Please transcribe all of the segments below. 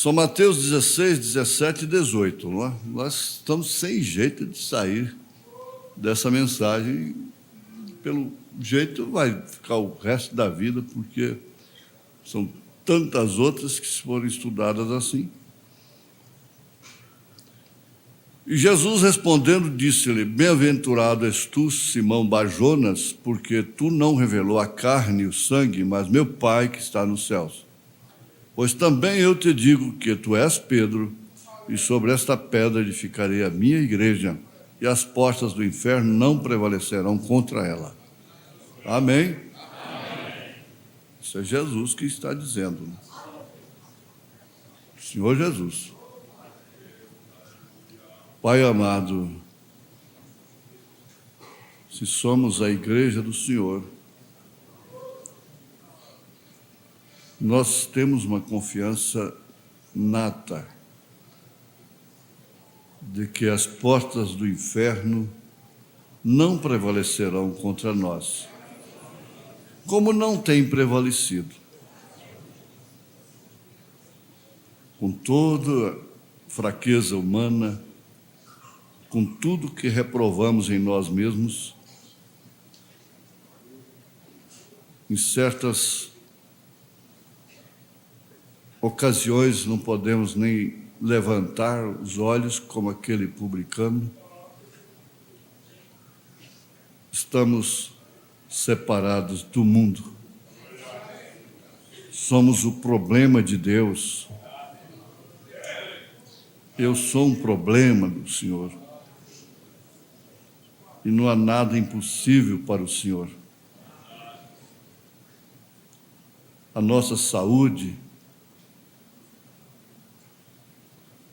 São Mateus 16, 17 e 18. Não é? Nós estamos sem jeito de sair dessa mensagem. Pelo jeito vai ficar o resto da vida, porque são tantas outras que foram estudadas assim. E Jesus respondendo disse-lhe: Bem-aventurado és tu, Simão Bar-Jonas, porque tu não revelou a carne e o sangue, mas meu Pai que está nos céus. Pois também eu te digo que tu és Pedro, e sobre esta pedra edificarei a minha igreja, e as portas do inferno não prevalecerão contra ela. Amém? Amém. Isso é Jesus que está dizendo. Senhor Jesus. Pai amado, se somos a igreja do Senhor, nós temos uma confiança nata de que as portas do inferno não prevalecerão contra nós, como não tem prevalecido. Com toda fraqueza humana, com tudo que reprovamos em nós mesmos, em certas ocasiões não podemos nem levantar os olhos como aquele publicano. Estamos separados do mundo. Somos o problema de Deus. Eu sou um problema do Senhor. E não há nada impossível para o Senhor. A nossa saúde,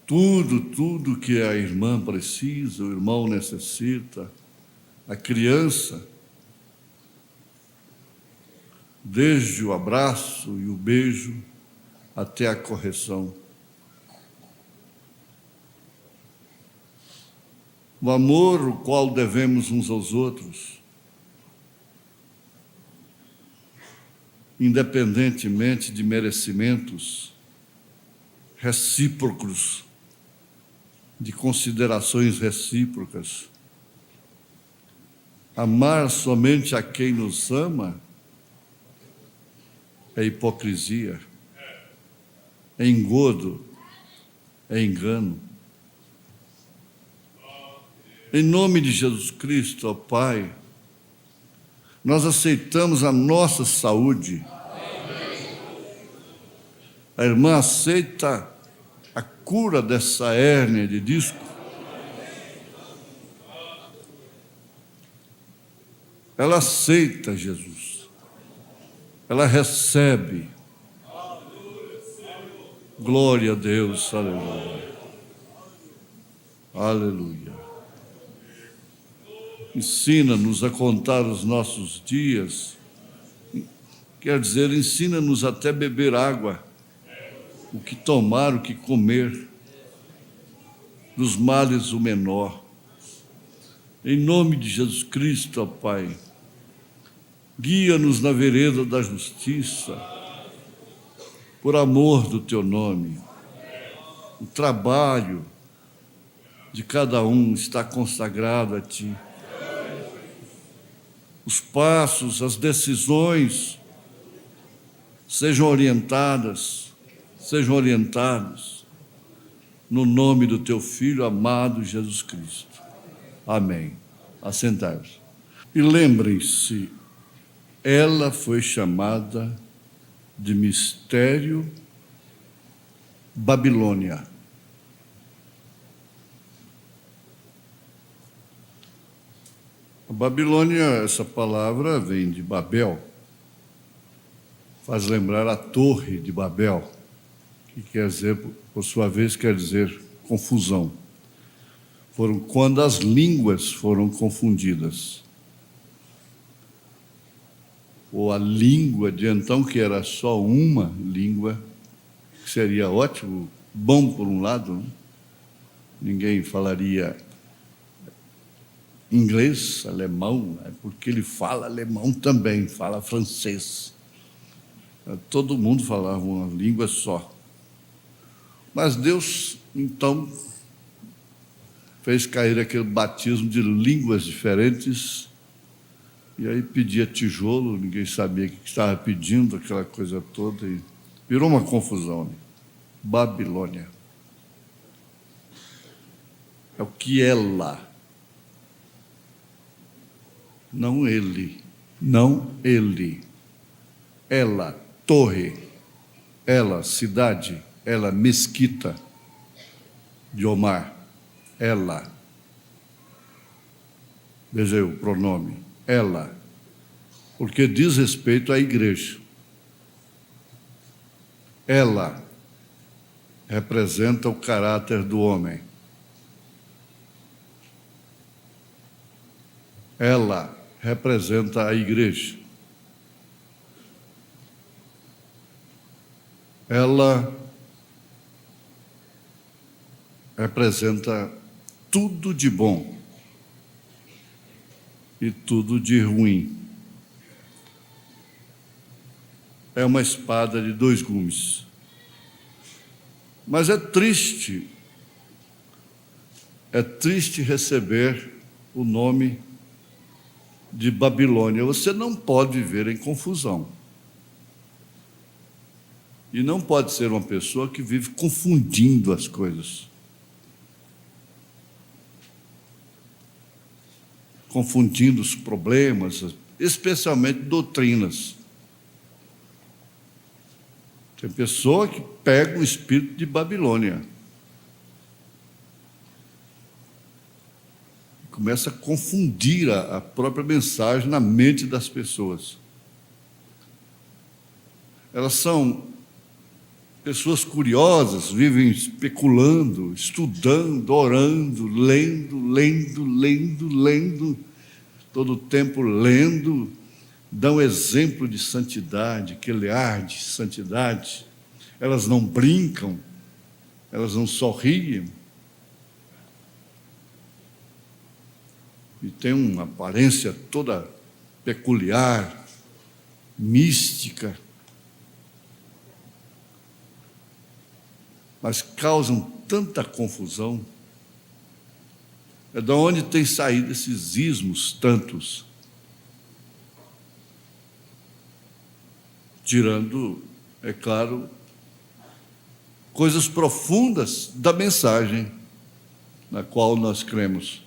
tudo que a irmã precisa, o irmão necessita, a criança, desde o abraço e o beijo até a correção. O amor o qual devemos uns aos outros, independentemente de merecimentos recíprocos, de considerações recíprocas. Amar somente a quem nos ama é hipocrisia, é engodo, é engano. Em nome de Jesus Cristo, ó Pai, nós aceitamos a nossa saúde. A irmã aceita a cura dessa hérnia de disco. Ela aceita Jesus. Ela recebe. Glória a Deus, aleluia. Aleluia. Ensina-nos a contar os nossos dias. Quer dizer, ensina-nos até beber água, o que tomar, o que comer, dos males o menor. Em nome de Jesus Cristo, ó Pai, guia-nos na vereda da justiça, por amor do Teu nome. O trabalho de cada um está consagrado a Ti. Os passos, as decisões sejam orientados no nome do Teu Filho amado Jesus Cristo. Amém. Assentar-se. E lembrem-se, ela foi chamada de mistério Babilônia. A Babilônia, essa palavra vem de Babel, faz lembrar a Torre de Babel, que quer dizer, por sua vez, quer dizer confusão. Foram quando as línguas foram confundidas. ou a língua de então, que era só uma língua, que seria ótimo, bom por um lado, né? Ninguém falaria inglês, alemão, porque ele fala alemão também, fala francês. Todo mundo falava uma língua só. Mas Deus, então, fez cair aquele batismo de línguas diferentes, e aí pedia tijolo, ninguém sabia o que estava pedindo, aquela coisa toda, e virou uma confusão, né? Babilônia. É o que ela, não ele, não ele, ela, torre, ela, cidade, ela, mesquita de Omar, ela, veja o pronome, ela, porque diz respeito à igreja. Ela representa o caráter do homem. Ela representa a igreja. Ela representa tudo de bom e tudo de ruim. É uma espada de dois gumes. Mas é triste receber o nome de Babilônia. Você não pode viver em confusão. E não pode ser uma pessoa que vive confundindo as coisas. Confundindo os problemas, especialmente doutrinas. Tem pessoa que pega o espírito de Babilônia. Começa a confundir a própria mensagem na mente das pessoas. Elas são pessoas curiosas, vivem especulando, estudando, orando, lendo, todo o tempo lendo, dão exemplo de santidade, aquele ar de santidade. Elas não brincam, elas não sorriem. E tem uma aparência toda peculiar, mística, mas causam tanta confusão. É de onde tem saído esses ismos tantos, tirando, é claro, coisas profundas da mensagem na qual nós cremos.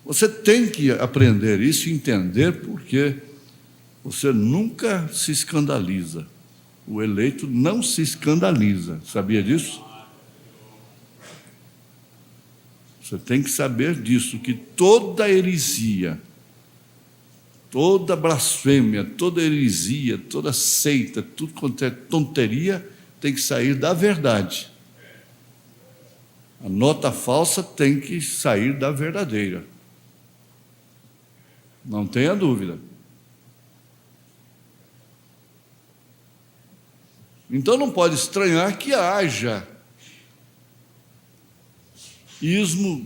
Você tem que aprender isso e entender, porque você nunca se escandaliza. O eleito não se escandaliza. Sabia disso? Você tem que saber disso, que toda heresia, toda blasfêmia, toda heresia, toda seita, tudo quanto é tonteria, tem que sair da verdade. A nota falsa tem que sair da verdadeira. Não tenha dúvida. Então não pode estranhar que haja ismo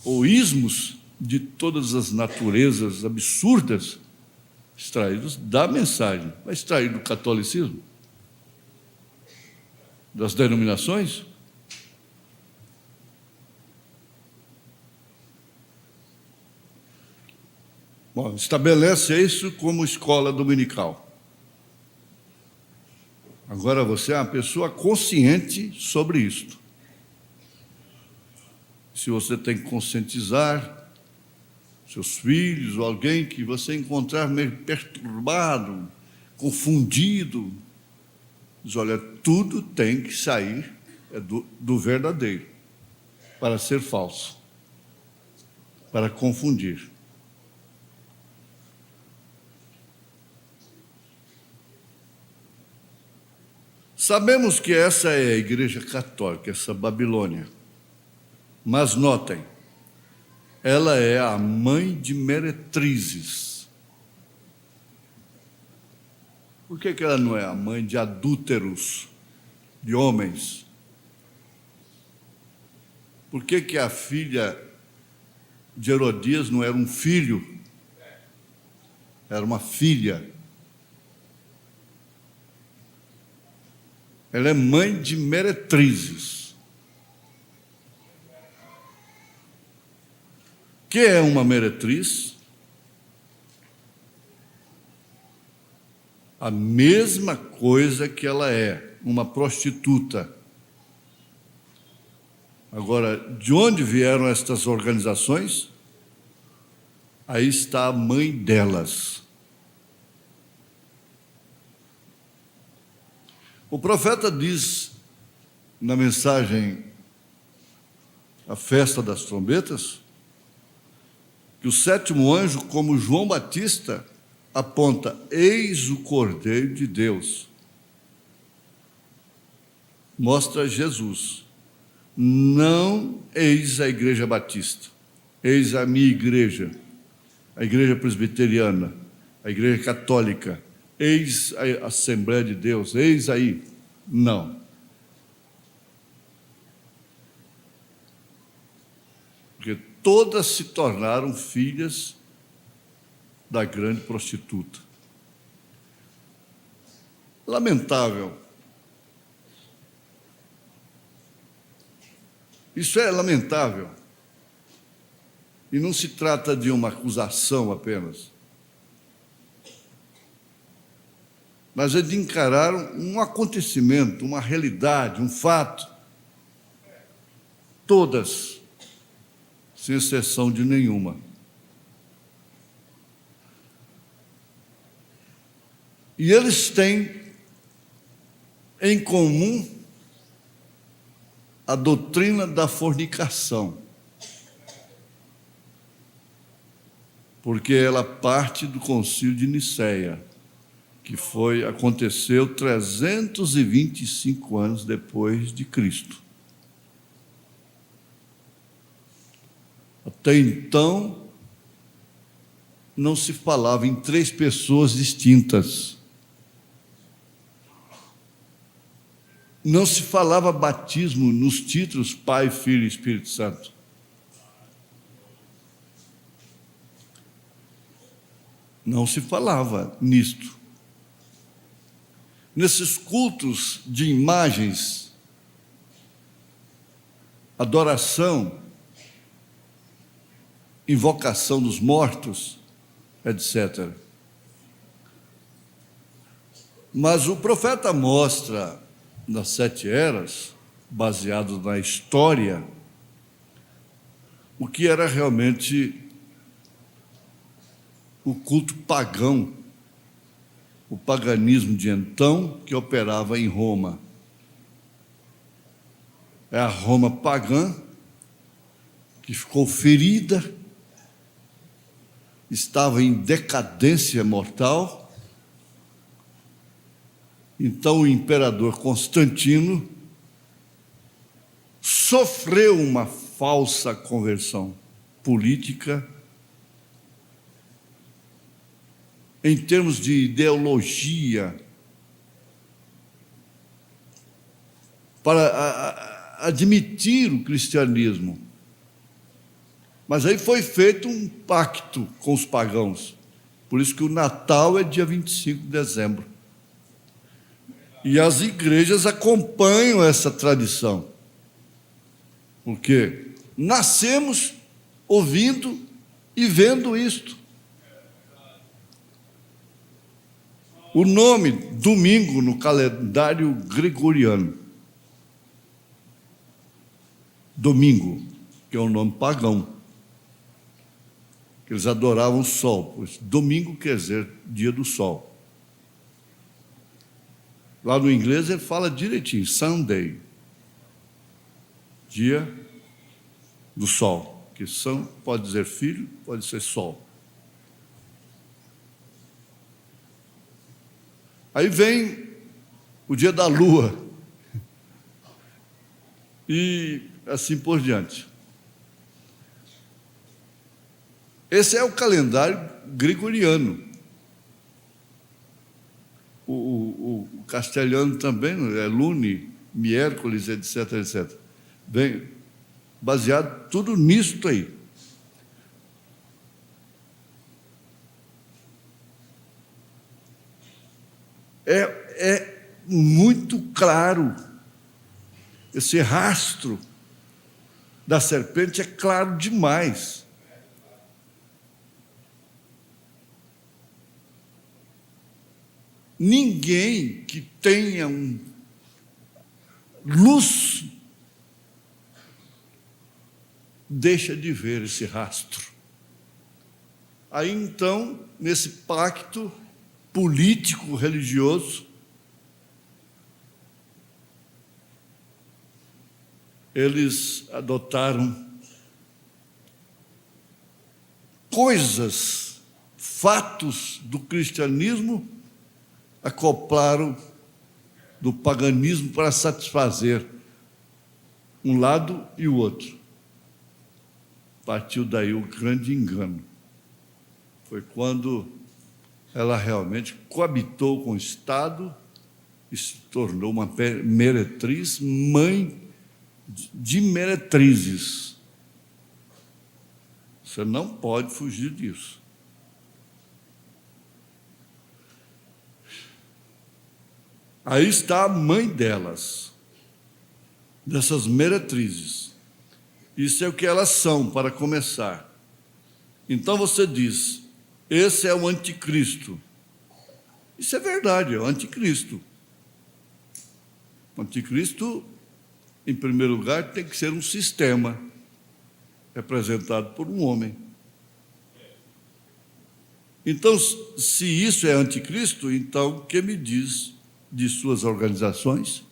ou ismos de todas as naturezas absurdas extraídos da mensagem. Vai extrair do catolicismo? Das denominações? Bom, estabelece isso como escola dominical. Agora você é uma pessoa consciente sobre isto. Se você tem que conscientizar seus filhos ou alguém que você encontrar meio perturbado, confundido, diz, olha, tudo tem que sair do verdadeiro para ser falso, para confundir. Sabemos que essa é a Igreja Católica, essa Babilônia. Mas notem, ela é a mãe de meretrizes. Por que ela não é a mãe de adúlteros, de homens? Por que a filha de Herodias não era um filho? Era uma filha. Ela é mãe de meretrizes. O que é uma meretriz? A mesma coisa que ela é, uma prostituta. Agora, de onde vieram estas organizações? Aí está a mãe delas. O profeta diz na mensagem A Festa das Trombetas que o sétimo anjo, como João Batista, aponta: eis o Cordeiro de Deus. Mostra Jesus. Não eis a Igreja Batista, eis a minha igreja, a Igreja Presbiteriana, a Igreja Católica, eis a Assembleia de Deus, eis aí. Não. Porque todas se tornaram filhas da grande prostituta. Lamentável. Isso é lamentável. E não se trata de uma acusação apenas, mas é de encarar um acontecimento, uma realidade, um fato. Todas, sem exceção de nenhuma. E eles têm em comum a doutrina da fornicação, porque ela parte do Concílio de Nicéia, que aconteceu 325 anos depois de Cristo. Até então, não se falava em três pessoas distintas. Não se falava batismo nos títulos Pai, Filho e Espírito Santo. Não se falava nisto. Nesses cultos de imagens, adoração, invocação dos mortos, etc. Mas o profeta mostra nas 7 eras, baseado na história, o que era realmente o culto pagão, o paganismo de então, que operava em Roma. É a Roma pagã, que ficou ferida, estava em decadência mortal. Então o imperador Constantino sofreu uma falsa conversão política em termos de ideologia, para admitir o cristianismo. Mas aí foi feito um pacto com os pagãos. Por isso que o Natal é dia 25 de dezembro. E as igrejas acompanham essa tradição. Porque nascemos ouvindo e vendo isto. O nome domingo no calendário gregoriano. Domingo, que é um nome pagão. Eles adoravam o sol, pois domingo quer dizer dia do sol. Lá no inglês ele fala direitinho, Sunday, dia do sol, que sun pode dizer filho, pode ser sol. Aí vem o dia da lua, e assim por diante. Esse é o calendário gregoriano. o castelhano também, é lune, miércoles, etc, etc. Bem, baseado tudo nisto aí. É muito claro, esse rastro da serpente é claro demais. Ninguém que tenha luz deixa de ver esse rastro. Aí então, nesse pacto político religioso, eles adotaram coisas, fatos do cristianismo, acoplaram do paganismo para satisfazer um lado e o outro. Partiu daí o grande engano. Foi quando ela realmente coabitou com o Estado e se tornou uma meretriz, mãe de meretrizes. Você não pode fugir disso. Aí está a mãe delas, dessas meretrizes. Isso é o que elas são, para começar. Então você diz, esse é o anticristo. Isso é verdade, é o anticristo. O anticristo, em primeiro lugar, tem que ser um sistema representado por um homem. Então, se isso é anticristo, então o que me diz de suas organizações?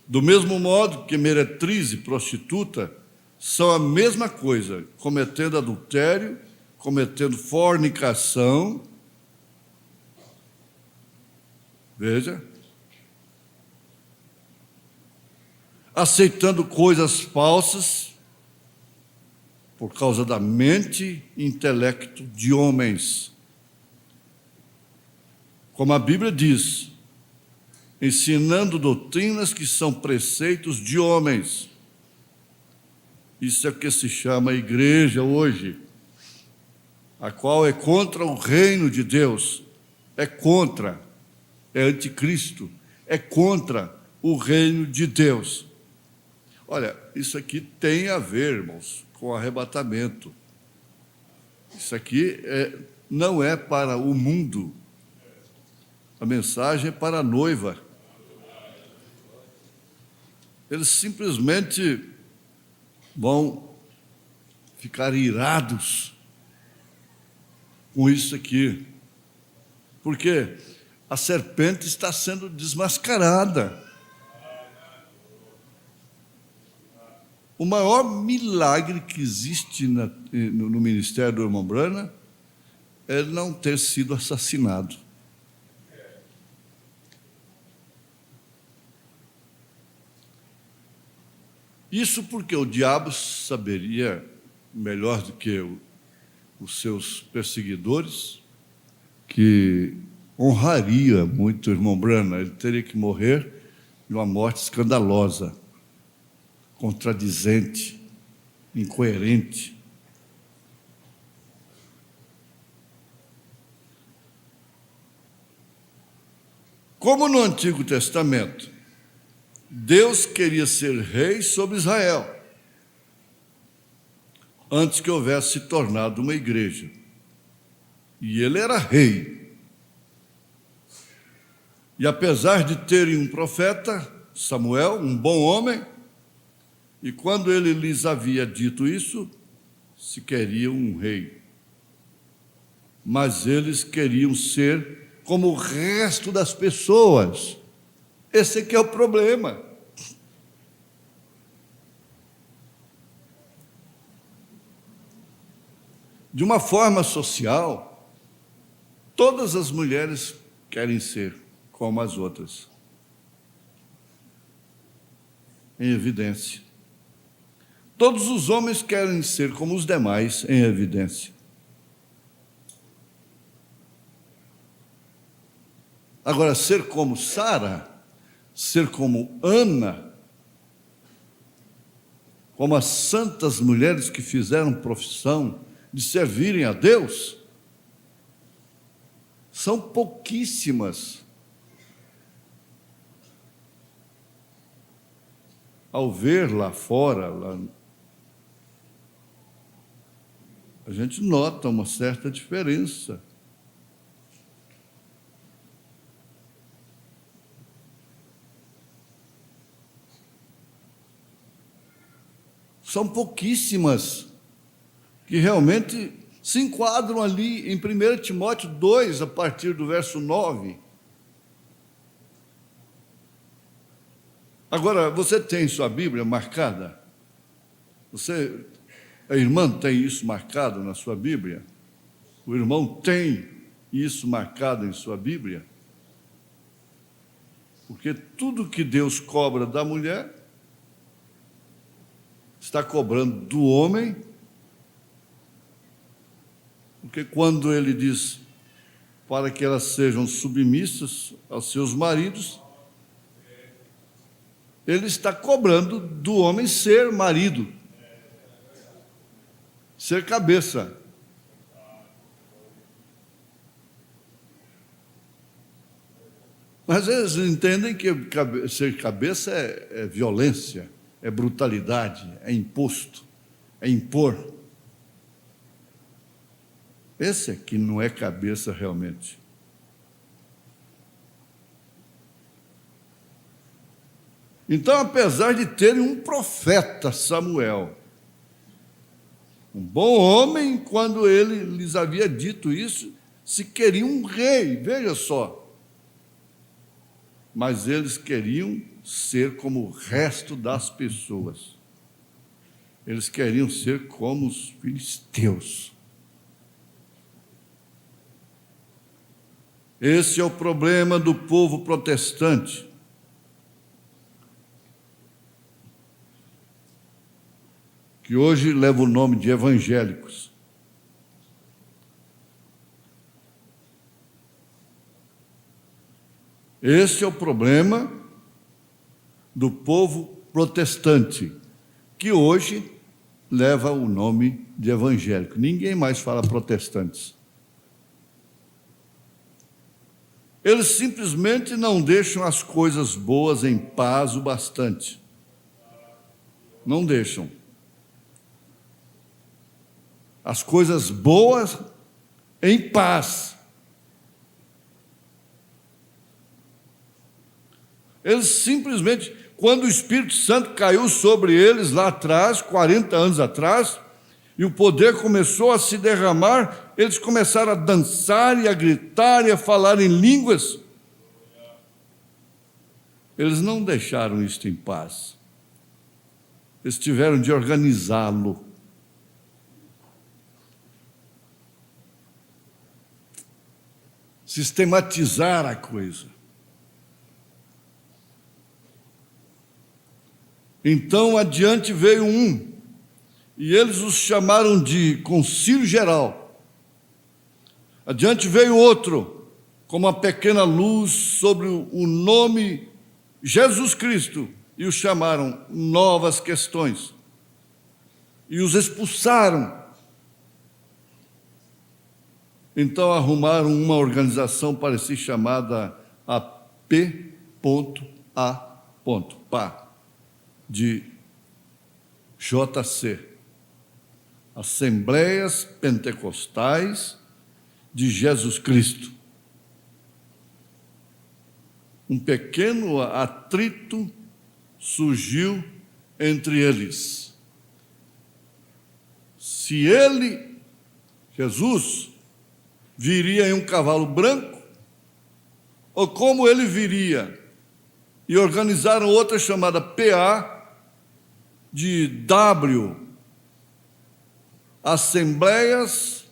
Do mesmo modo que meretriz e prostituta são a mesma coisa, cometendo adultério, cometendo fornicação. Veja. Aceitando coisas falsas por causa da mente e intelecto de homens. Como a Bíblia diz, ensinando doutrinas que são preceitos de homens. Isso é o que se chama igreja hoje, a qual é contra o reino de Deus, é anticristo, é contra o reino de Deus. Olha, isso aqui tem a ver, irmãos, com arrebatamento. Isso aqui não é para o mundo. A mensagem é para a noiva. Eles simplesmente vão ficar irados com isso aqui, porque a serpente está sendo desmascarada. O maior milagre que existe no ministério do irmão Branham é não ter sido assassinado. Isso porque o diabo saberia, melhor do que os seus perseguidores, que honraria muito o irmão Branham. Ele teria que morrer de uma morte escandalosa, contradizente, incoerente. Como no Antigo Testamento, Deus queria ser rei sobre Israel, antes que houvesse se tornado uma igreja. E ele era rei. E apesar de terem um profeta, Samuel, um bom homem, e quando ele lhes havia dito isso, se queriam um rei. Mas eles queriam ser como o resto das pessoas. Esse aqui é o problema. De uma forma social, todas as mulheres querem ser como as outras. Em evidência. Todos os homens querem ser como os demais, em evidência. Agora, ser como Sara, ser como Ana, como as santas mulheres que fizeram profissão de servirem a Deus, são pouquíssimas. Ao ver lá fora, a gente nota uma certa diferença. São pouquíssimas que realmente se enquadram ali em 1 Timóteo 2, a partir do verso 9. Agora, você tem sua Bíblia marcada? A irmã tem isso marcado na sua Bíblia? O irmão tem isso marcado em sua Bíblia? Porque tudo que Deus cobra da mulher, está cobrando do homem, porque quando ele diz para que elas sejam submissas aos seus maridos, ele está cobrando do homem ser marido, ser cabeça. Mas eles entendem que ser cabeça é violência, é brutalidade, é imposto, é impor. Esse aqui não é cabeça realmente. Então, apesar de terem um profeta, Samuel, um bom homem, quando ele lhes havia dito isso, se queriam um rei, veja só. Mas eles queriam ser como o resto das pessoas. Eles queriam ser como os filisteus. Esse é o problema do povo protestante. Que hoje leva o nome de evangélicos. Esse é o problema do povo protestante, que hoje leva o nome de evangélico. Ninguém mais fala protestantes. Eles simplesmente não deixam as coisas boas em paz o bastante. Não deixam. As coisas boas em paz. Eles simplesmente, quando o Espírito Santo caiu sobre eles lá atrás, 40 anos atrás, e o poder começou a se derramar, eles começaram a dançar e a gritar e a falar em línguas. Eles não deixaram isto em paz. Eles tiveram de organizá-lo. Sistematizar a coisa. Então, adiante veio um, e eles os chamaram de Concílio Geral. Adiante veio outro, com uma pequena luz sobre o nome Jesus Cristo, e os chamaram Novas Questões. E os expulsaram. Então arrumaram uma organização para si chamada AP.A. de JC, Assembleias Pentecostais de Jesus Cristo. Um pequeno atrito surgiu entre eles. Se ele, Jesus, viria em um cavalo branco, ou como ele viria? E organizaram outra chamada PA, de W, Assembleias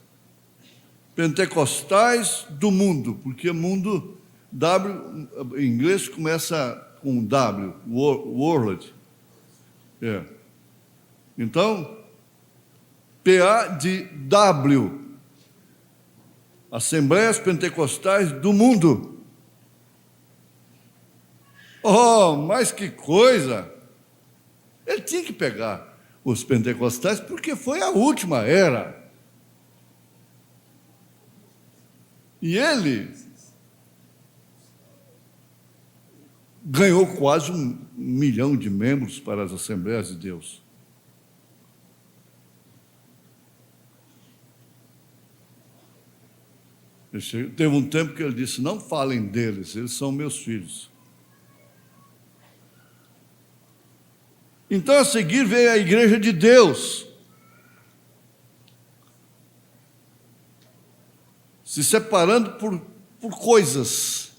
Pentecostais do Mundo, porque mundo, W, em inglês começa com W, World. Então, PA de W, Assembleias Pentecostais do Mundo. Oh, mas que coisa! Ele tinha que pegar os pentecostais porque foi a última era. E ele ganhou quase 1 milhão de membros para as Assembleias de Deus. Teve um tempo que ele disse: não falem deles, eles são meus filhos. Então, a seguir, veio a Igreja de Deus, se separando por coisas.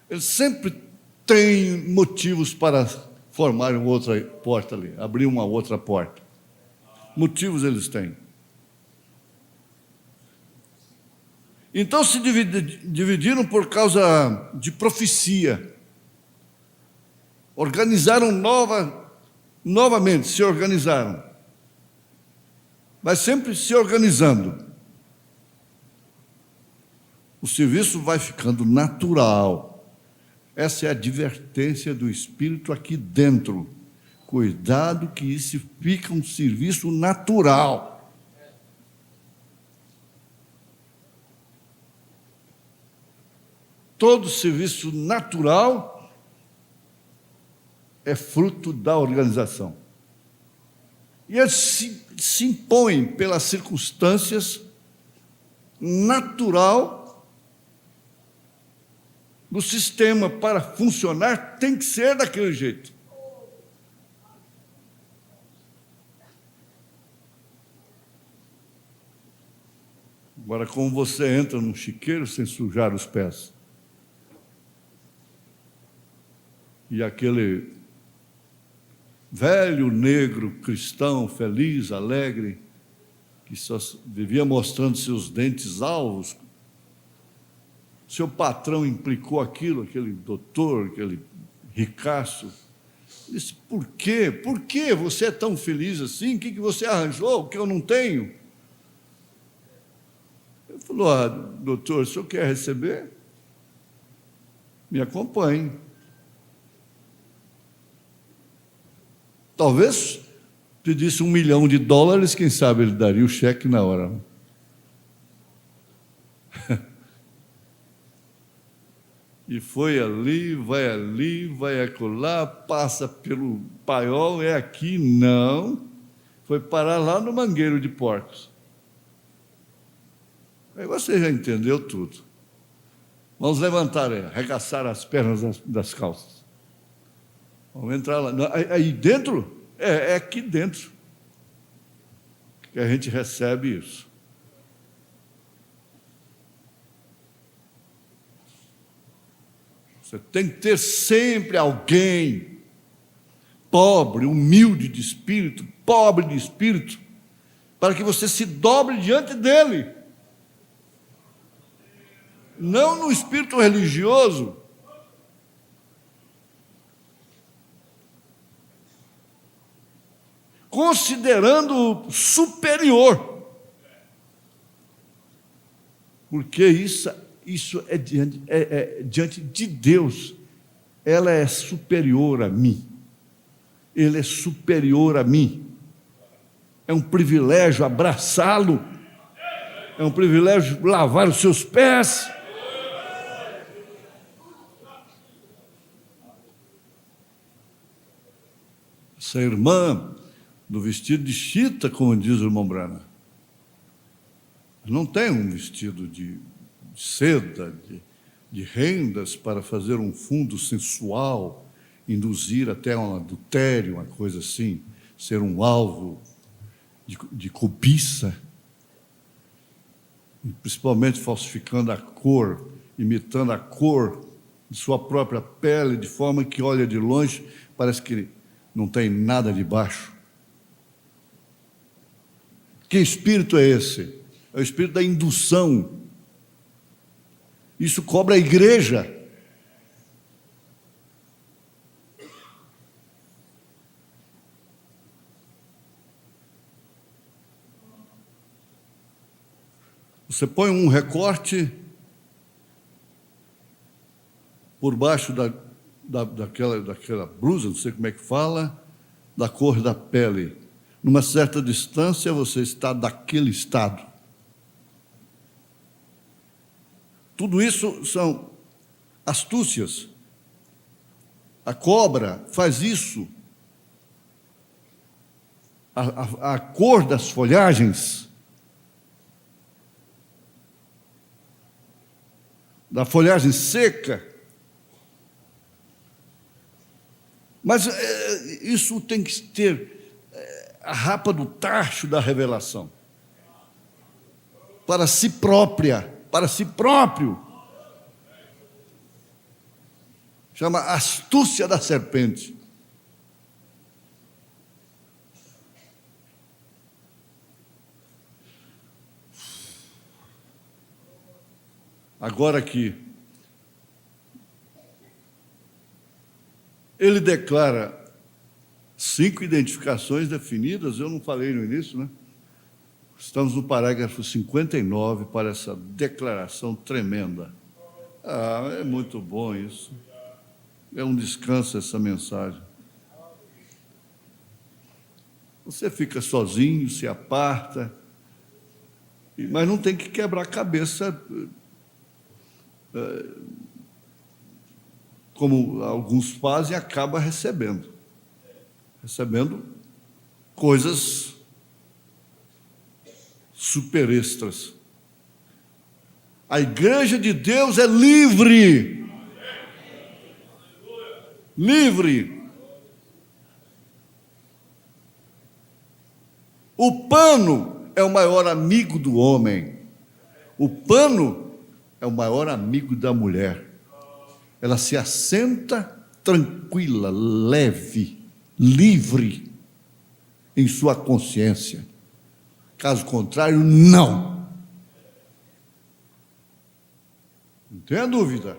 Eles sempre têm motivos para formar uma outra porta ali, abrir uma outra porta. Motivos eles têm. Então se dividiram por causa de profecia. Organizaram novamente, se organizaram. Mas sempre se organizando. O serviço vai ficando natural. Essa é a advertência do Espírito aqui dentro. Cuidado que isso fica um serviço natural. Todo serviço natural é fruto da organização. E ele se impõe pelas circunstâncias natural do sistema. Para funcionar tem que ser daquele jeito. Agora, como você entra num chiqueiro sem sujar os pés? E aquele velho negro cristão, feliz, alegre, que só vivia mostrando seus dentes alvos, seu patrão implicou aquilo, aquele doutor, aquele ricaço, disse: por quê? Por que você é tão feliz assim? O que você arranjou que eu não tenho? Ele falou: doutor, o senhor quer receber? Me acompanhe. Talvez pedisse $1 milhão, quem sabe ele daria o cheque na hora. E foi ali, vai acolá, passa pelo paiol, é aqui, não. Foi parar lá no Mangueiro de Porcos. Aí você já entendeu tudo. Vamos levantar, arregaçar as pernas das calças. Vamos entrar lá. Aí dentro, é aqui dentro que a gente recebe isso. Você tem que ter sempre alguém pobre, humilde de espírito, pobre de espírito, para que você se dobre diante dele. Não no espírito religioso. Considerando superior. Porque isso é diante de Deus. Ela é superior a mim. Ele é superior a mim. É um privilégio abraçá-lo. É um privilégio lavar os seus pés. Essa irmã do vestido de chita, como diz o irmão Brana, não tem um vestido de seda, de rendas para fazer um fundo sensual, induzir até um adultério, uma coisa assim, ser um alvo de cobiça, principalmente falsificando a cor, imitando a cor de sua própria pele, de forma que olha de longe, parece que não tem nada de baixo. Que espírito é esse? É o espírito da indução. Isso cobra a igreja. Você põe um recorte por baixo daquela blusa, não sei como é que fala, da cor da pele. Numa certa distância, você está daquele estado. Tudo isso são astúcias. A cobra faz isso. A cor das folhagens, da folhagem seca. Mas isso tem que ter a rapa do tacho da revelação. Para si própria, para si próprio. Chama astúcia da serpente. Agora que ele declara 5 identificações definidas, eu não falei no início, né? Estamos no parágrafo 59 para essa declaração tremenda. É muito bom isso. É um descanso essa mensagem. Você fica sozinho, se aparta, mas não tem que quebrar a cabeça como alguns fazem, acaba recebendo coisas super extras. A igreja de Deus é livre. Livre. O pano é o maior amigo do homem. O pano é o maior amigo da mulher. Ela se assenta tranquila, leve, livre em sua consciência. Caso contrário, não. Não tenha dúvida.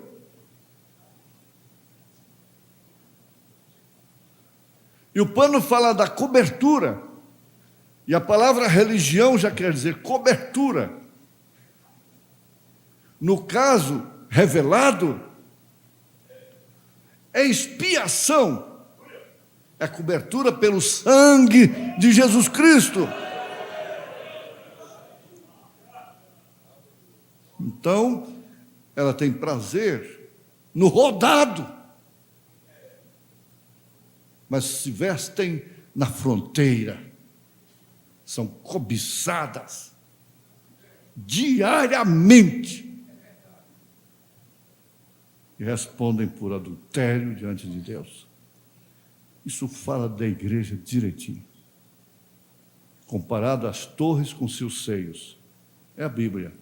E o pano fala da cobertura. E a palavra religião já quer dizer cobertura. No caso revelado, é expiação, é cobertura pelo sangue de Jesus Cristo. Então, ela tem prazer no rodado, mas se vestem na fronteira, são cobiçadas diariamente e respondem por adultério diante de Deus. Isso fala da igreja direitinho. Comparado às torres com seus seios. É a Bíblia.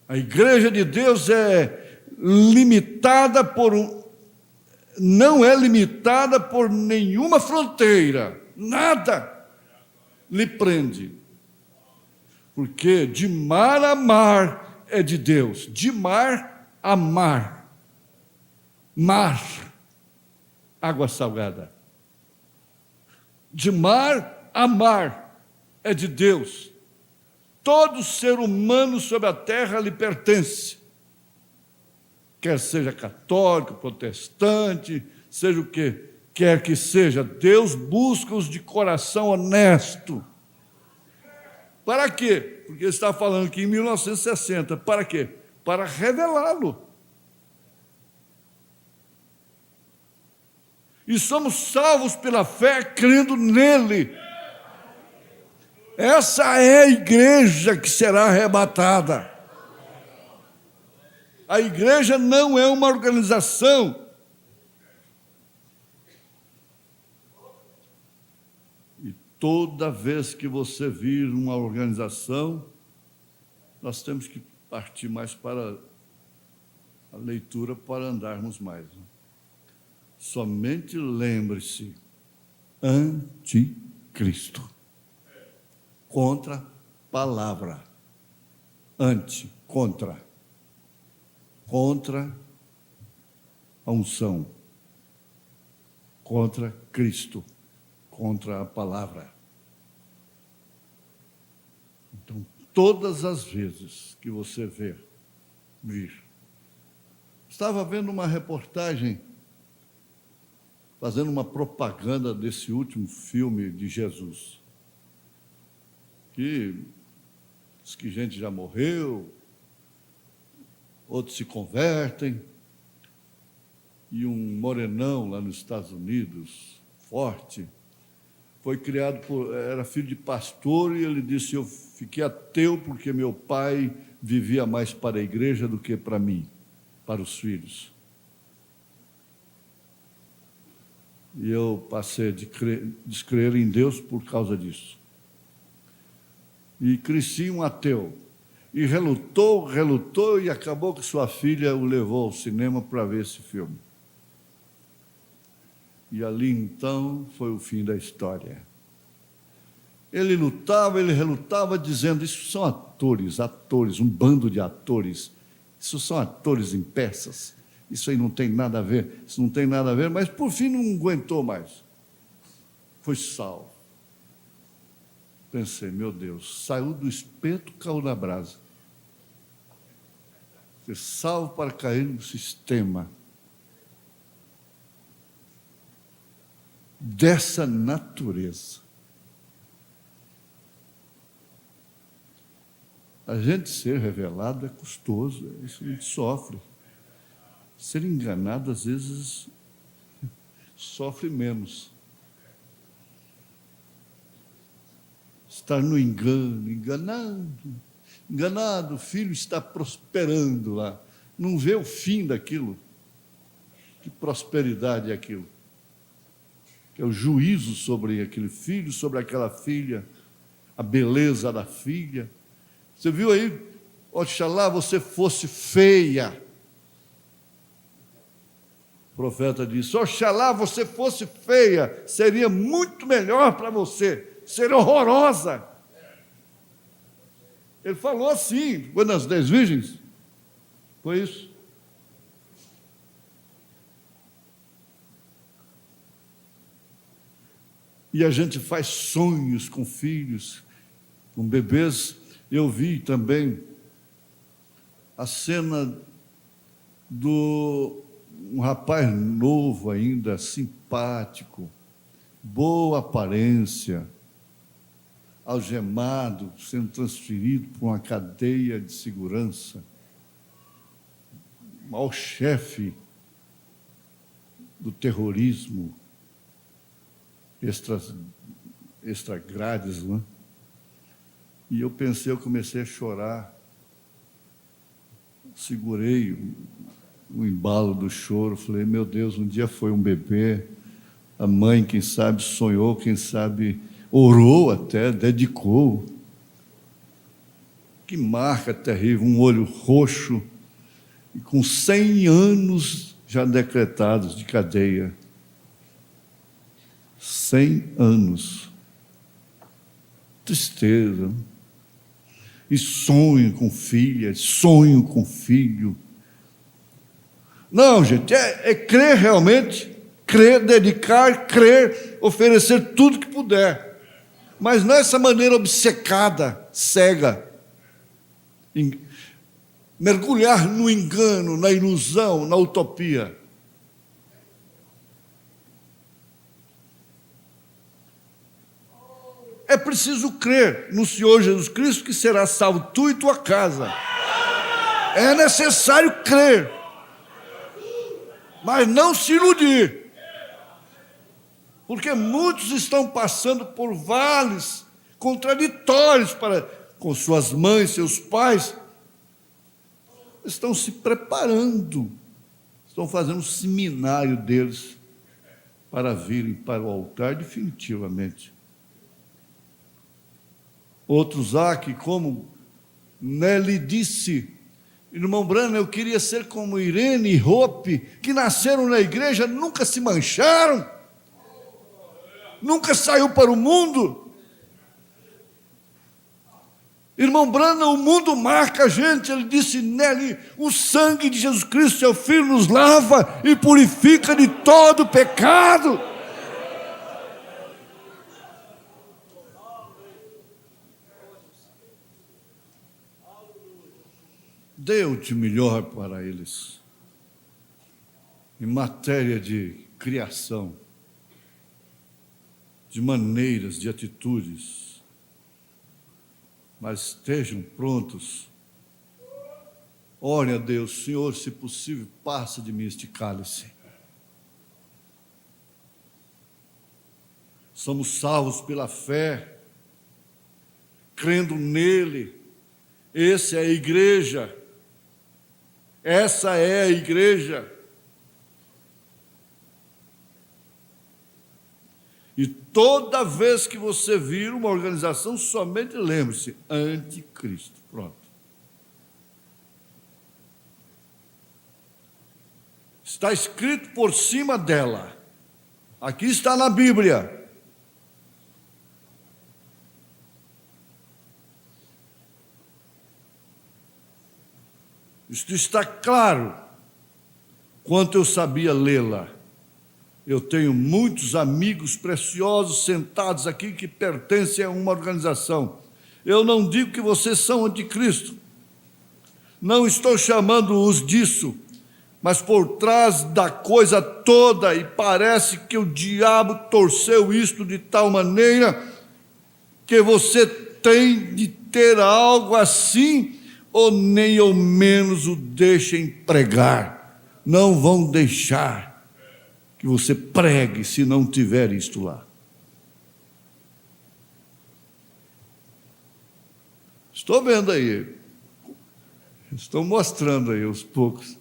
A igreja de Deus é limitada não é limitada por nenhuma fronteira. Nada lhe prende. Porque de mar a mar é de Deus. De mar a mar. Mar. Água salgada. De mar a mar é de Deus. Todo ser humano sobre a terra lhe pertence. Quer seja católico, protestante, seja o que quer que seja. Deus busca-os de coração honesto. Para quê? Porque ele está falando aqui em 1960. Para quê? Para revelá-lo. E somos salvos pela fé, crendo nele. Essa é a igreja que será arrebatada. A igreja não é uma organização. Toda vez que você vir uma organização, nós temos que partir mais para a leitura para andarmos mais. Somente lembre-se, anticristo. Contra palavra. Anti, contra. Contra a unção. Contra Cristo. Contra a palavra. Então, todas as vezes que você vir. Estava vendo uma reportagem fazendo uma propaganda desse último filme de Jesus, que diz que gente já morreu, outros se convertem, e um morenão lá nos Estados Unidos, forte, foi criado era filho de pastor, e ele disse: eu fiquei ateu porque meu pai vivia mais para a igreja do que para mim, para os filhos. E eu passei a descrer em Deus por causa disso. E cresci um ateu. E relutou, e acabou que sua filha o levou ao cinema para ver esse filme. E ali, então, foi o fim da história. Ele lutava, ele relutava, dizendo: isso são atores, um bando de atores. Isso são atores em peças. Isso aí não tem nada a ver, isso não tem nada a ver. Mas, por fim, não aguentou mais. Foi salvo. Pensei: meu Deus, saiu do espeto, caiu na brasa. Ser salvo para cair no sistema dessa natureza. A gente ser revelado é custoso, isso a gente sofre. Ser enganado, às vezes, sofre menos. Estar no engano, enganado, o filho está prosperando lá. Não vê o fim daquilo. Que prosperidade é aquilo? Que é o juízo sobre aquele filho, sobre aquela filha, a beleza da filha. Você viu aí? Oxalá você fosse feia. O profeta disse: oxalá você fosse feia, seria muito melhor para você, seria horrorosa. Ele falou assim, foi nas 10 virgens, foi isso. E a gente faz sonhos com filhos, com bebês. Eu vi também a cena um rapaz novo ainda, simpático, boa aparência, algemado, sendo transferido para uma cadeia de segurança, o maior chefe do terrorismo, extra grades, né? E eu comecei a chorar, segurei o embalo do choro, falei: meu Deus, um dia foi um bebê, a mãe, quem sabe, sonhou, quem sabe, orou até, dedicou. Que marca terrível, um olho roxo, e com 100 anos já decretados de cadeia. 100 anos. Tristeza. E sonho com filha, sonho com filho. Não, gente, é crer realmente, crer, dedicar, crer, oferecer tudo que puder. Mas não é essa maneira obcecada, cega. Mergulhar no engano, na ilusão, na utopia. É preciso crer no Senhor Jesus Cristo, que será salvo tu e tua casa. É necessário crer, mas não se iludir, porque muitos estão passando por vales contraditórios com suas mães, seus pais, estão se preparando, estão fazendo um seminário deles para virem para o altar definitivamente. Outros há que, como Nelly disse: irmão Branham, eu queria ser como Irene e Hope, que nasceram na igreja, nunca se mancharam, nunca saiu para o mundo. Irmão Branham, o mundo marca a gente. Ele disse: Nelly, o sangue de Jesus Cristo, seu Filho, nos lava e purifica de todo pecado. Dê o de melhor para eles. Em matéria de criação, de maneiras, de atitudes, mas estejam prontos. Ore a Deus, Senhor, se possível, passa de mim este cálice. Somos salvos pela fé, crendo nele. Essa é a igreja. Essa é a igreja. E toda vez que você vir uma organização, somente lembre-se, anticristo. Pronto. Está escrito por cima dela. Aqui está na Bíblia. Isto está claro, quanto eu sabia lê-la. Eu tenho muitos amigos preciosos sentados aqui que pertencem a uma organização. Eu não digo que vocês são anticristo. Não estou chamando-os disso. Mas por trás da coisa toda, e parece que o diabo torceu isto de tal maneira que você tem de ter algo assim, ou nem ao menos o deixem pregar. Não vão deixar que você pregue se não tiver isto lá. Estou vendo aí, estou mostrando aí aos poucos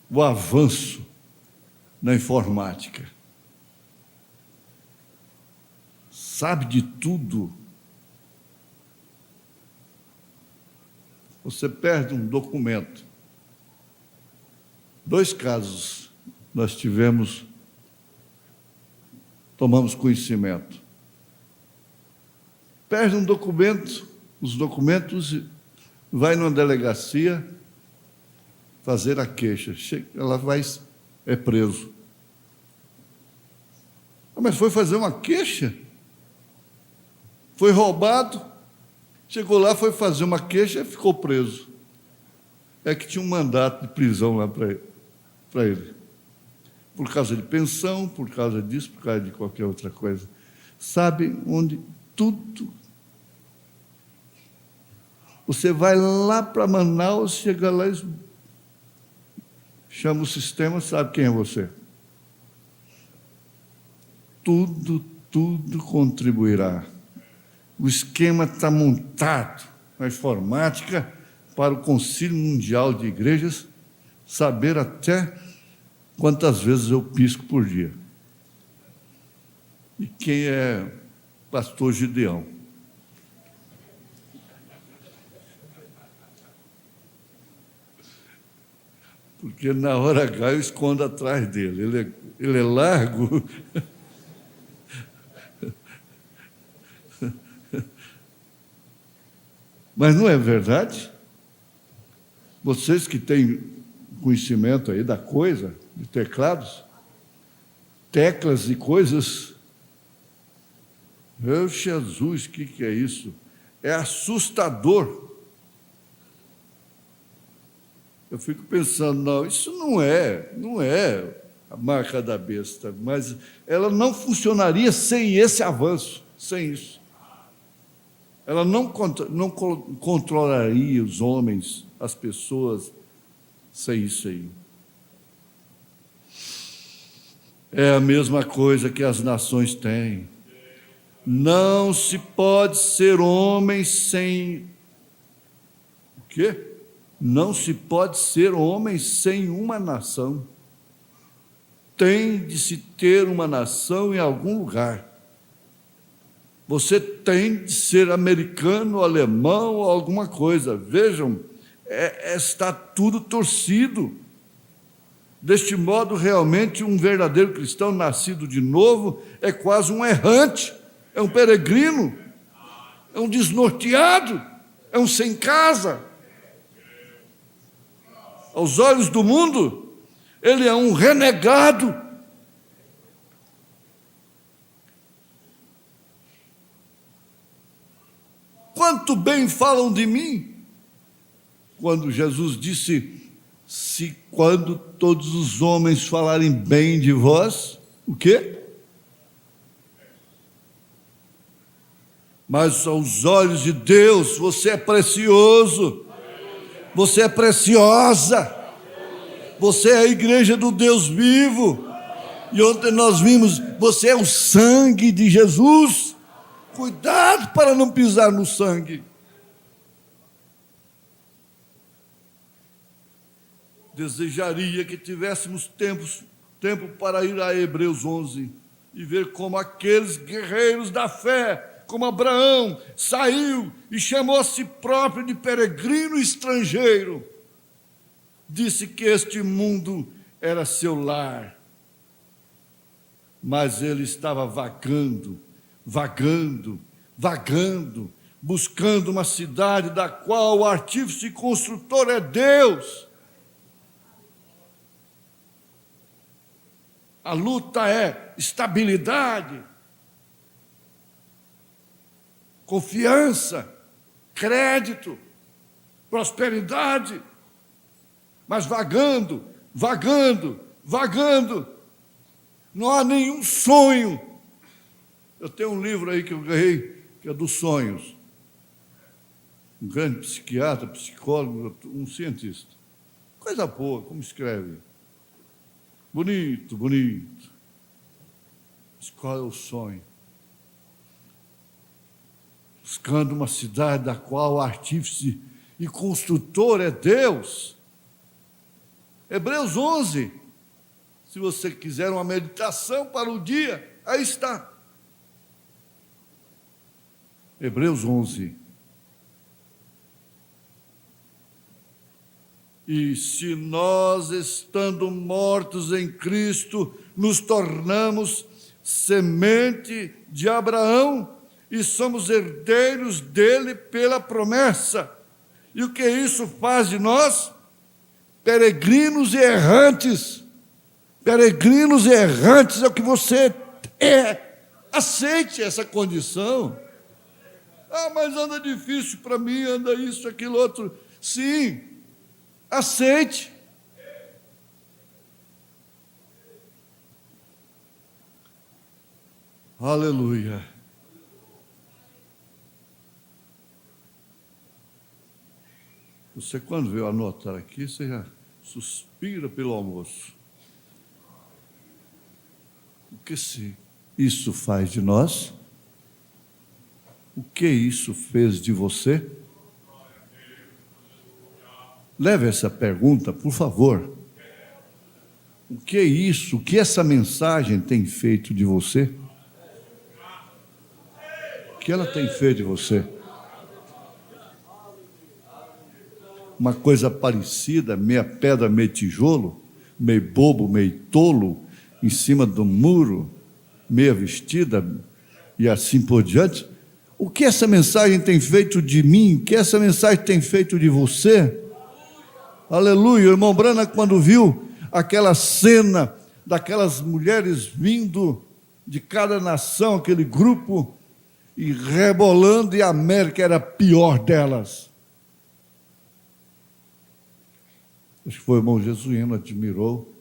o avanço na informática. Sabe de tudo. Você perde um documento. 2 casos nós tomamos conhecimento. Perde um documento, os documentos, vai numa delegacia fazer a queixa. Ela é preso. Mas foi fazer uma queixa? Foi roubado, chegou lá, foi fazer uma queixa e ficou preso. É que tinha um mandato de prisão lá para ele. Por causa de pensão, por causa disso, por causa de qualquer outra coisa. Sabe onde tudo... Você vai lá para Manaus, chega lá e chama o sistema, sabe quem é você. Tudo contribuirá. O esquema está montado na informática para o Concílio Mundial de Igrejas saber até quantas vezes eu pisco por dia. E quem é pastor Gideão? Porque na hora H eu escondo atrás dele. Ele é largo. Mas não é verdade? Vocês que têm conhecimento aí da coisa, de teclados, teclas e coisas, meu Jesus, o que é isso? É assustador. Eu fico pensando, não, isso não é a marca da besta, mas ela não funcionaria sem esse avanço, sem isso. Ela não controlaria os homens, as pessoas, sem isso aí. É a mesma coisa que as nações têm. Não se pode ser homem sem... O quê? Não se pode ser homem sem uma nação. Tem de se ter uma nação em algum lugar. Você tem de ser americano, alemão ou alguma coisa. Vejam, está tudo torcido. Deste modo, realmente, um verdadeiro cristão nascido de novo é quase um errante, é um peregrino, é um desnorteado, é um sem casa. Aos olhos do mundo, ele é um renegado. Quanto bem falam de mim, quando Jesus disse: se quando todos os homens falarem bem de vós, o quê? Mas aos olhos de Deus, você é precioso, você é preciosa, você é a igreja do Deus vivo. E ontem nós vimos, você é o sangue de Jesus. Cuidado para não pisar no sangue. Desejaria que tivéssemos tempo para ir a Hebreus 11 e ver como aqueles guerreiros da fé, como Abraão, saiu e chamou a si próprio de peregrino estrangeiro. Disse que este mundo era seu lar, mas ele estava vagando, buscando uma cidade da qual o artífice e construtor é Deus. A luta é estabilidade, confiança, crédito, prosperidade, mas vagando. Não há nenhum sonho. Eu tenho um livro aí que eu ganhei, que é dos sonhos. Um grande psiquiatra, psicólogo, um cientista. Coisa boa, como escreve. Bonito. Mas qual é o sonho? Buscando uma cidade da qual o artífice e construtor é Deus. Hebreus 11. Se você quiser uma meditação para o dia, aí está. Hebreus 11. E se nós, estando mortos em Cristo, nos tornamos semente de Abraão e somos herdeiros dele pela promessa. E o que isso faz de nós? Peregrinos e errantes. Peregrinos e errantes é o que você é. Aceite essa condição. Ah, mas anda difícil para mim, anda isso, aquilo, outro. Sim, aceite. Aleluia. Você, quando veio anotar aqui, você já suspira pelo almoço. O que isso faz de nós? O que isso fez de você? Leve essa pergunta, por favor. O que essa mensagem tem feito de você? O que ela tem feito de você? Uma coisa parecida, meia pedra, meio tijolo, meio bobo, meio tolo, em cima do muro, meia vestida e assim por diante. O que essa mensagem tem feito de mim? O que essa mensagem tem feito de você? Aleluia. O irmão Branham, quando viu aquela cena daquelas mulheres vindo de cada nação, aquele grupo, e rebolando, e a América era a pior delas. Acho que foi o irmão Jesuíno, admirou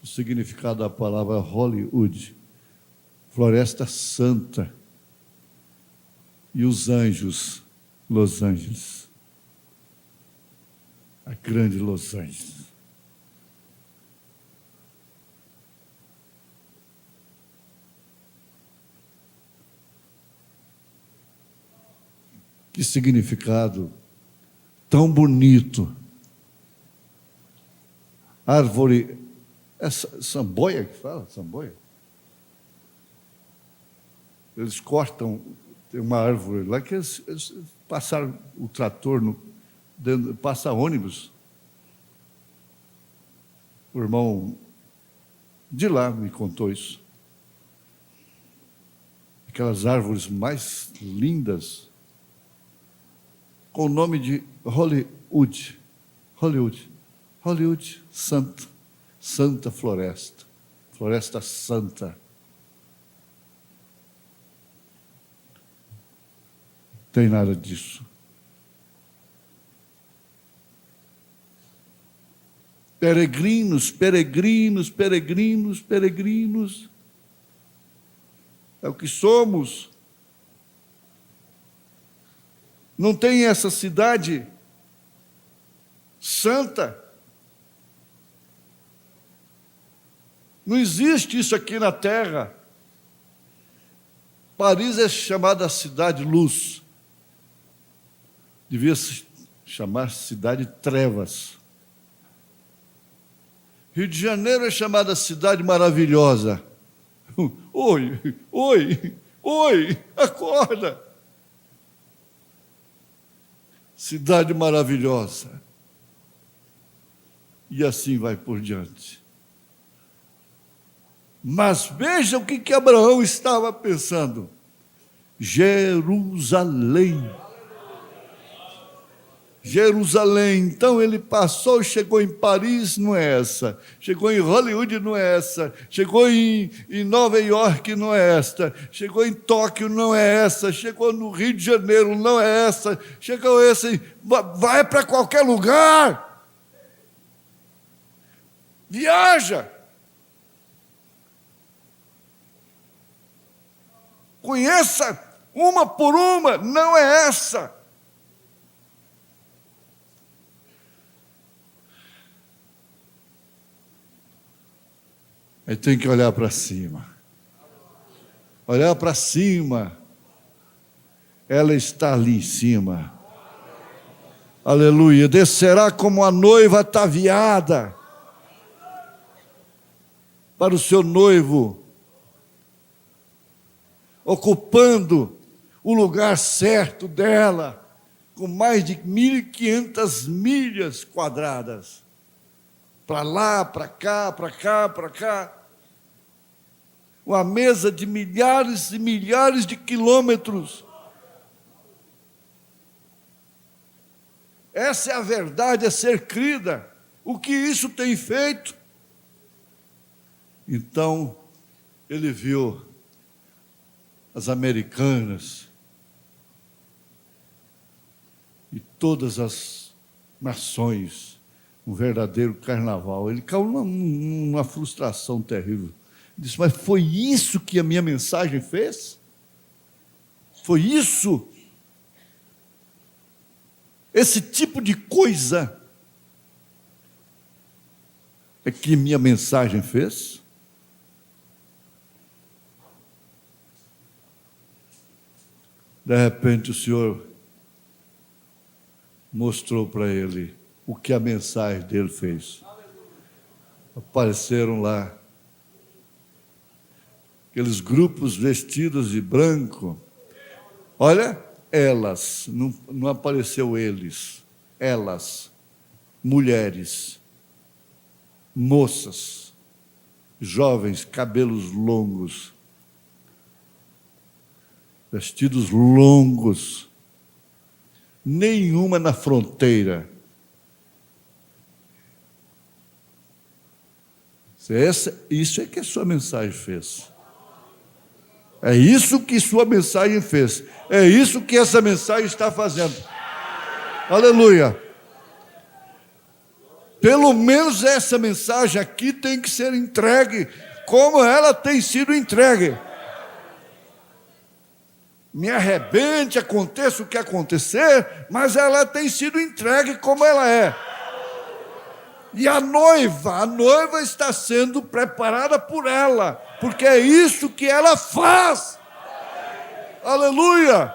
o significado da palavra Hollywood, Floresta Santa, e os anjos, Los Angeles, a grande Los Angeles. Que significado tão bonito. Árvore, é samboia que fala? Samboia? Eles cortam, tem uma árvore lá que eles passaram o trator, passa ônibus. O irmão de lá me contou isso. Aquelas árvores mais lindas, com o nome de Hollywood, Santa Floresta, Floresta Santa. Tem nada disso. Peregrinos, peregrinos, peregrinos, peregrinos. É o que somos. Não tem essa cidade santa. Não existe isso aqui na terra. Paris é chamada cidade luz. Devia se chamar cidade trevas. Rio de Janeiro é chamada cidade maravilhosa. Oi, oi, oi, acorda. Cidade maravilhosa. E assim vai por diante. Mas veja o que Abraão estava pensando. Jerusalém. Jerusalém. Então ele passou, chegou em Paris, não é essa. Chegou em Hollywood, não é essa. Chegou em Nova York, não é esta. Chegou em Tóquio, não é essa. Chegou no Rio de Janeiro, não é essa. Chegou esse. Vai para qualquer lugar. Viaja. Conheça uma por uma, não é essa. Aí tem que olhar para cima. Olhar para cima. Ela está ali em cima. Aleluia. Descerá como a noiva ataviada para o seu noivo, ocupando o lugar certo dela, com mais de 1.500 milhas quadradas. Para lá, para cá, para cá, para cá. Uma mesa de milhares e milhares de quilômetros. Essa é a verdade a ser crida. O que isso tem feito? Então, ele viu as americanas e todas as nações, um verdadeiro carnaval. Ele caiu numa frustração terrível. Ele disse, mas foi isso que a minha mensagem fez? Foi isso? Esse tipo de coisa é que minha mensagem fez? De repente o Senhor mostrou para ele o que a mensagem dele fez. Apareceram lá aqueles grupos vestidos de branco. Olha, elas, não apareceu eles, elas, mulheres, moças, jovens, cabelos longos, vestidos longos, nenhuma na fronteira. Isso é que a sua mensagem fez. É isso que sua mensagem fez. É isso que essa mensagem está fazendo. Aleluia. Pelo menos essa mensagem aqui tem que ser entregue como ela tem sido entregue. Me arrebente, aconteça o que acontecer, mas ela tem sido entregue como ela é. E a noiva está sendo preparada por ela, porque é isso que ela faz. Aleluia!